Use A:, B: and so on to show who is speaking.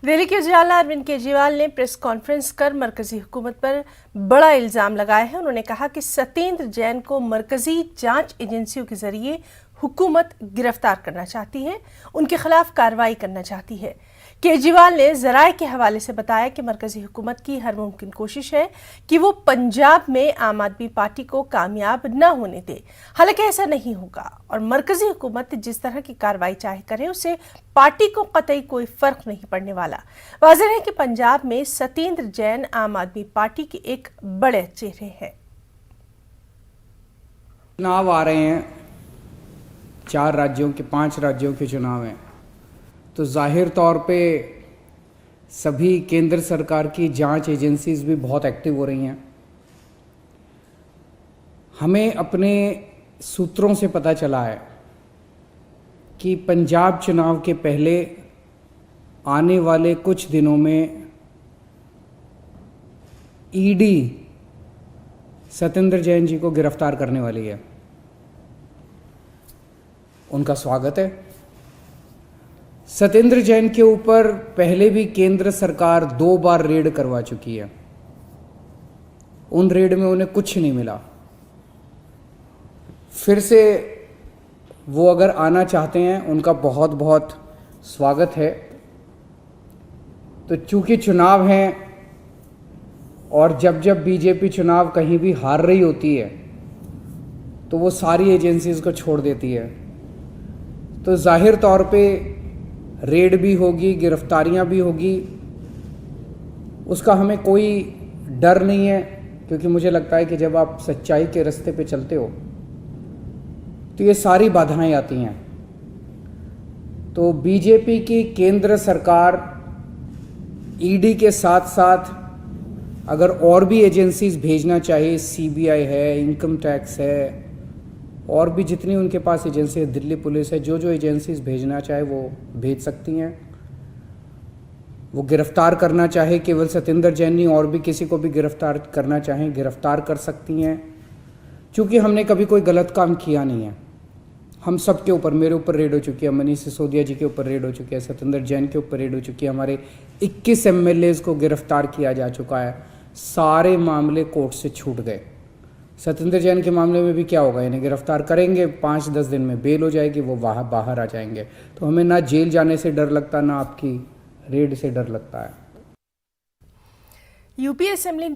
A: दिल्ली के उजाला अरविंद केजरीवाल ने press conference कर मरकजी हुकूमत पर बड़ा इल्जाम लगाया है। उन्होंने कहा कि सत्येंद्र जैन को मरकजी जांच एजेंसियों के जरिए हुकूमत गिरफ्तार करना चाहती है, उनके खिलाफ कार्रवाई करना चाहती है। केजरीवाल ने जराये के हवाले से बताया कि मरकजी हुकूमत की हर मुमकिन कोशिश है कि वो पंजाब में आम आदमी पार्टी को कामयाब न होने दे। हालांकि ऐसा नहीं होगा और मरकजी हुकूमत जिस तरह की कार्रवाई चाहे करे उससे पार्टी को कतई कोई फर्क नहीं पड़ने वाला। वाज़ेह है कि पंजाब में सत्येंद्र जैन आम आदमी पार्टी के एक बड़े चेहरे हैं।
B: चुनाव आ रहे हैं, 5 राज्यों के चुनाव हैं, तो जाहिर तौर पे सभी केंद्र सरकार की जांच एजेंसीज भी बहुत एक्टिव हो रही हैं। हमें अपने सूत्रों से पता चला है कि पंजाब चुनाव के पहले आने वाले कुछ दिनों में ईडी सत्येंद्र जैन जी को गिरफ्तार करने वाली है। उनका स्वागत है। सत्येंद्र जैन के ऊपर पहले भी केंद्र सरकार 2 बार रेड करवा चुकी है। उन रेड में उन्हें कुछ नहीं मिला। फिर से वो अगर आना चाहते हैं, उनका बहुत बहुत स्वागत है। तो चूंकि चुनाव हैं और जब जब बीजेपी चुनाव कहीं भी हार रही होती है तो वो सारी एजेंसीज को छोड़ देती है, तो जाहिर तौर पे रेड भी होगी, गिरफ्तारियां भी होगी। उसका हमें कोई डर नहीं है, क्योंकि मुझे लगता है कि जब आप सच्चाई के रास्ते पे चलते हो तो ये सारी बाधाएं आती हैं। तो बीजेपी की केंद्र सरकार ईडी के साथ साथ अगर और भी एजेंसीज भेजना चाहे, सीबीआई है, इनकम टैक्स है, और भी जितनी उनके पास एजेंसी है, दिल्ली पुलिस है, जो एजेंसीज भेजना चाहे वो भेज सकती हैं। वो गिरफ्तार करना चाहे केवल सत्येंद्र जैन नहीं, और भी किसी को भी गिरफ्तार करना चाहें गिरफ्तार कर सकती हैं। क्योंकि हमने कभी कोई गलत काम किया नहीं है। हम सब के ऊपर, मेरे ऊपर रेड हो चुकी है, मनीष सिसोदिया जी के ऊपर रेड हो चुकी है, सत्येंद्र जैन के ऊपर रेड हो चुकी है, हमारे 21 एमएलएज को गिरफ्तार किया जा चुका है। सारे मामले कोर्ट से छूट गए। सत्येंद्र जैन के मामले में भी क्या होगा, इन्हें गिरफ्तार करेंगे, 5-10 दिन में बेल हो जाएगी, वो बाहर आ जाएंगे। तो हमें ना जेल जाने से डर लगता, ना आपकी रेड से डर लगता है।
A: UP assembly